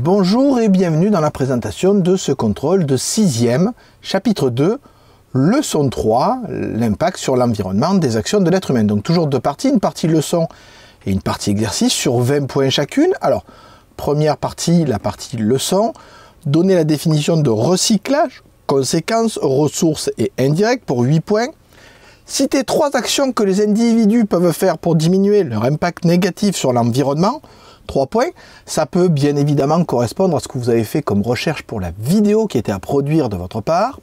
Bonjour et bienvenue dans la présentation de ce contrôle de 6e, chapitre 2, leçon 3, l'impact sur l'environnement des actions de l'être humain. Donc toujours deux parties, une partie leçon et une partie exercice sur 20 points chacune. Alors, première partie, la partie leçon, donner la définition de recyclage, conséquences, ressources et indirects pour 8 points. Citer 3 actions que les individus peuvent faire pour diminuer leur impact négatif sur l'environnement. 3 points. Ça peut bien évidemment correspondre à ce que vous avez fait comme recherche pour la vidéo qui était à produire de votre part.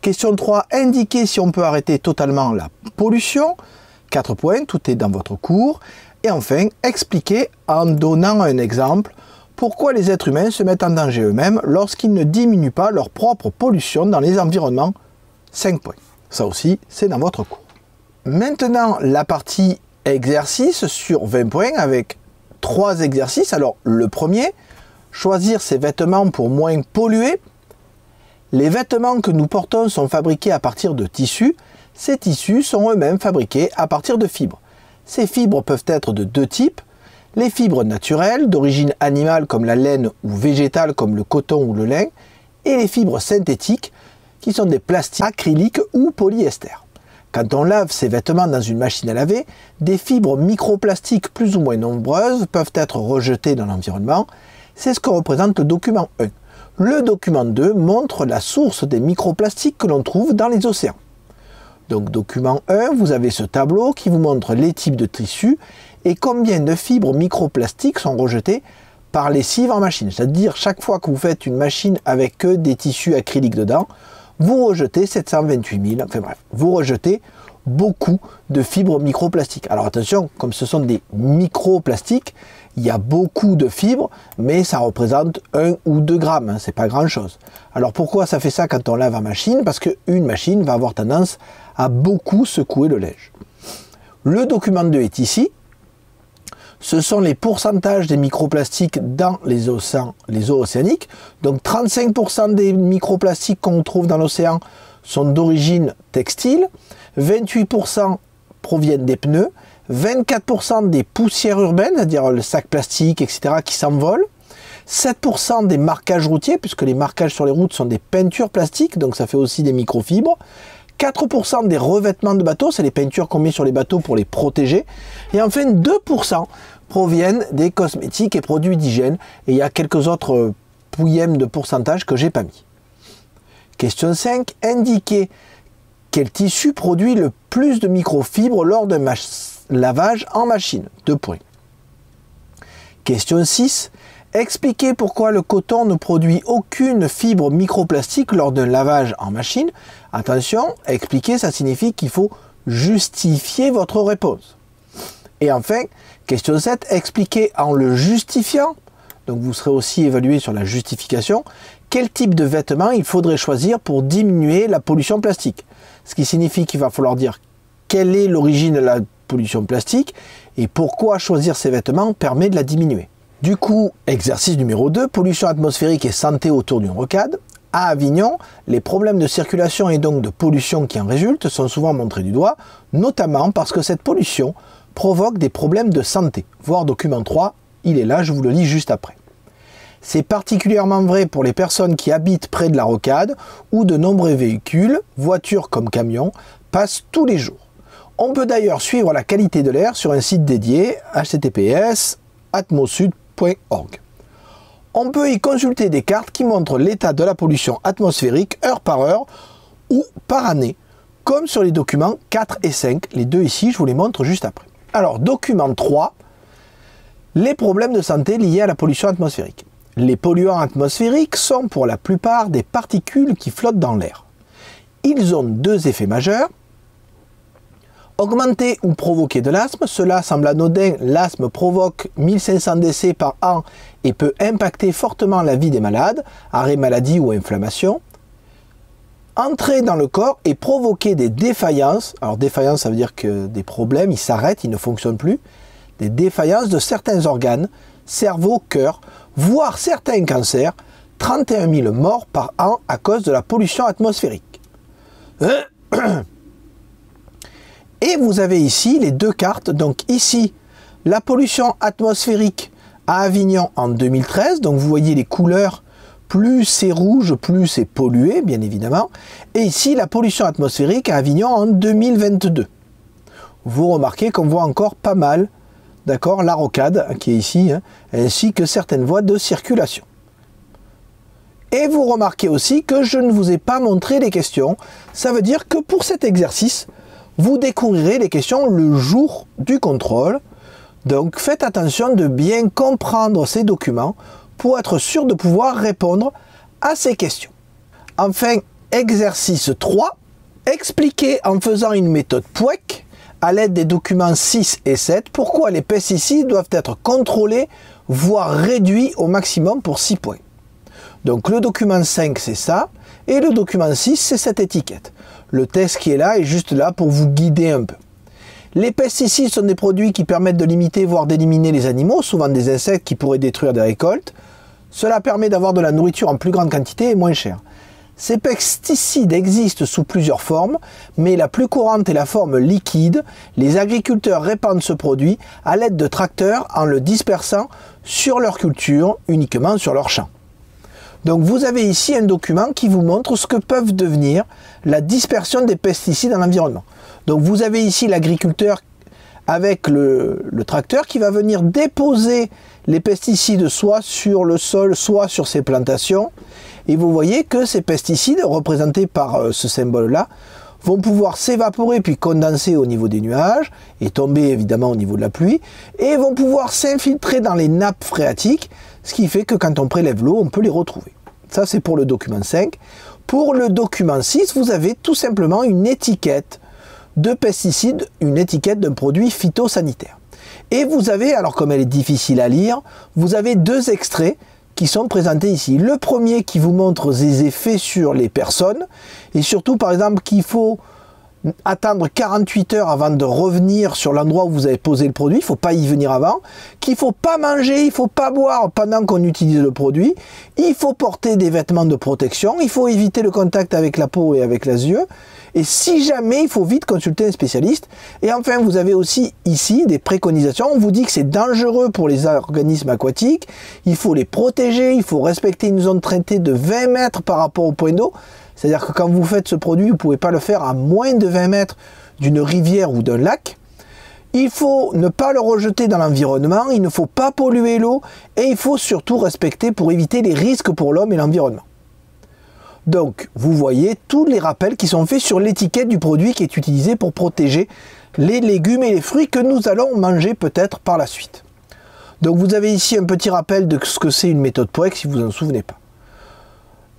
Question 3. Indiquer si on peut arrêter totalement la pollution. 4 points. Tout est dans votre cours. Et enfin, expliquer en donnant un exemple pourquoi les êtres humains se mettent en danger eux-mêmes lorsqu'ils ne diminuent pas leur propre pollution dans les environnements. 5 points. Ça aussi, c'est dans votre cours. Maintenant, la partie exercice sur 20 points avec 3 exercices. Alors, le premier, choisir ses vêtements pour moins polluer. Les vêtements que nous portons sont fabriqués à partir de tissus. Ces tissus sont eux-mêmes fabriqués à partir de fibres. Ces fibres peuvent être de 2 types. Les fibres naturelles, d'origine animale comme la laine ou végétale comme le coton ou le lin, et les fibres synthétiques, qui sont des plastiques acryliques ou polyester. Quand on lave ses vêtements dans une machine à laver, des fibres microplastiques plus ou moins nombreuses peuvent être rejetées dans l'environnement. C'est ce que représente le document 1. Le document 2 montre la source des microplastiques que l'on trouve dans les océans. Donc document 1, vous avez ce tableau qui vous montre les types de tissus et combien de fibres microplastiques sont rejetées par lessive en machine. C'est-à-dire chaque fois que vous faites une machine avec que des tissus acryliques dedans, vous rejetez 728 000, enfin bref, vous rejetez beaucoup de fibres microplastiques. Alors attention, comme ce sont des microplastiques, il y a beaucoup de fibres, mais ça représente 1 ou 2 grammes, hein, c'est pas grand chose. Alors pourquoi ça fait ça quand on lave en machine? Parce qu'une machine va avoir tendance à beaucoup secouer le linge. Le document 2 est ici. Ce sont les pourcentages des microplastiques dans les eaux océaniques. Donc 35% des microplastiques qu'on trouve dans l'océan sont d'origine textile, 28% proviennent des pneus, 24% des poussières urbaines, c'est-à-dire le sac plastique, etc., qui s'envolent, 7% des marquages routiers, puisque les marquages sur les routes sont des peintures plastiques, donc ça fait aussi des microfibres, 4% des revêtements de bateaux, c'est les peintures qu'on met sur les bateaux pour les protéger, et enfin 2% proviennent des cosmétiques et produits d'hygiène, et il y a quelques autres pouillèmes de pourcentage que j'ai pas mis. Question 5, indiquer quel tissu produit le plus de microfibres lors d'un lavage en machine. 2 points. Question 6, expliquer pourquoi le coton ne produit aucune fibre microplastique lors d'un lavage en machine. Attention, expliquer, ça signifie qu'il faut justifier votre réponse. Et enfin, question 7, expliquer en le justifiant, donc vous serez aussi évalué sur la justification, quel type de vêtements il faudrait choisir pour diminuer la pollution plastique. Ce qui signifie qu'il va falloir dire quelle est l'origine de la pollution plastique et pourquoi choisir ces vêtements permet de la diminuer. Du coup, exercice numéro 2, pollution atmosphérique et santé autour d'une rocade. À Avignon, les problèmes de circulation et donc de pollution qui en résultent sont souvent montrés du doigt, notamment parce que cette pollution provoque des problèmes de santé. Voir document 3, il est là, je vous le lis juste après. C'est particulièrement vrai pour les personnes qui habitent près de la rocade où de nombreux véhicules, voitures comme camions, passent tous les jours. On peut d'ailleurs suivre la qualité de l'air sur un site dédié, https://atmosud.org. On peut y consulter des cartes qui montrent l'état de la pollution atmosphérique heure par heure ou par année, comme sur les documents 4 et 5. Les deux ici, je vous les montre juste après. Alors, document 3, les problèmes de santé liés à la pollution atmosphérique. Les polluants atmosphériques sont pour la plupart des particules qui flottent dans l'air. Ils ont 2 effets majeurs. Augmenter ou provoquer de l'asthme, cela semble anodin, l'asthme provoque 1500 décès par an et peut impacter fortement la vie des malades, arrêt maladie ou inflammation. Entrer dans le corps et provoquer des défaillances, alors défaillance ça veut dire que des problèmes, ils s'arrêtent, ils ne fonctionnent plus, des défaillances de certains organes, cerveau, cœur, voire certains cancers, 31 000 morts par an à cause de la pollution atmosphérique. Et vous avez ici les 2 cartes, donc ici la pollution atmosphérique à Avignon en 2013. Donc vous voyez les couleurs, plus c'est rouge, plus c'est pollué, bien évidemment. Et ici, la pollution atmosphérique à Avignon en 2022. Vous remarquez qu'on voit encore pas mal, d'accord, la rocade qui est ici, hein, ainsi que certaines voies de circulation. Et vous remarquez aussi que je ne vous ai pas montré les questions. Ça veut dire que pour cet exercice, vous découvrirez les questions le jour du contrôle. Donc faites attention de bien comprendre ces documents pour être sûr de pouvoir répondre à ces questions. Enfin, exercice 3, expliquez en faisant une méthode POEC à l'aide des documents 6 et 7 pourquoi les pesticides doivent être contrôlés, voire réduits au maximum pour 6 points. Donc le document 5 c'est ça, et le document 6 c'est cette étiquette. Le texte qui est là est juste là pour vous guider un peu. Les pesticides sont des produits qui permettent de limiter, voire d'éliminer les animaux, souvent des insectes qui pourraient détruire des récoltes. Cela permet d'avoir de la nourriture en plus grande quantité et moins chère. Ces pesticides existent sous plusieurs formes, mais la plus courante est la forme liquide. Les agriculteurs répandent ce produit à l'aide de tracteurs en le dispersant sur leur culture, uniquement sur leur champ. Donc vous avez ici un document qui vous montre ce que peuvent devenir la dispersion des pesticides dans l'environnement. Donc vous avez ici l'agriculteur avec le tracteur qui va venir déposer les pesticides soit sur le sol, soit sur ses plantations. Et vous voyez que ces pesticides, représentés par ce symbole-là, vont pouvoir s'évaporer puis condenser au niveau des nuages et tomber évidemment au niveau de la pluie et vont pouvoir s'infiltrer dans les nappes phréatiques, ce qui fait que quand on prélève l'eau, on peut les retrouver. Ça, c'est pour le document 5. Pour le document 6, vous avez tout simplement une étiquette de pesticides, une étiquette d'un produit phytosanitaire. Et vous avez, alors comme elle est difficile à lire, vous avez deux extraits qui sont présentés ici. Le premier qui vous montre les effets sur les personnes, et surtout par exemple qu'il faut attendre 48 heures avant de revenir sur l'endroit où vous avez posé le produit, il ne faut pas y venir avant, qu'il ne faut pas manger, il ne faut pas boire pendant qu'on utilise le produit, il faut porter des vêtements de protection, il faut éviter le contact avec la peau et avec les yeux, et si jamais, il faut vite consulter un spécialiste. Et enfin, vous avez aussi ici des préconisations, on vous dit que c'est dangereux pour les organismes aquatiques, il faut les protéger, il faut respecter une zone traitée de 20 mètres par rapport au point d'eau. C'est-à-dire que quand vous faites ce produit, vous ne pouvez pas le faire à moins de 20 mètres d'une rivière ou d'un lac. Il faut ne pas le rejeter dans l'environnement, il ne faut pas polluer l'eau et il faut surtout respecter pour éviter les risques pour l'homme et l'environnement. Donc, vous voyez tous les rappels qui sont faits sur l'étiquette du produit qui est utilisé pour protéger les légumes et les fruits que nous allons manger peut-être par la suite. Donc, vous avez ici un petit rappel de ce que c'est une méthode POEC si vous n'en souvenez pas.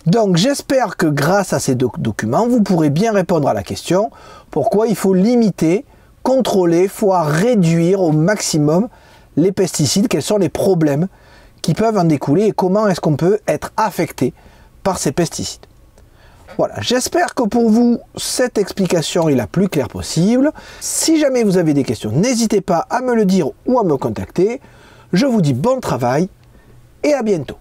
Donc j'espère que grâce à ces documents, vous pourrez bien répondre à la question pourquoi il faut limiter, contrôler, voire réduire au maximum les pesticides, quels sont les problèmes qui peuvent en découler et comment est-ce qu'on peut être affecté par ces pesticides. Voilà, j'espère que pour vous, cette explication est la plus claire possible. Si jamais vous avez des questions, n'hésitez pas à me le dire ou à me contacter. Je vous dis bon travail et à bientôt.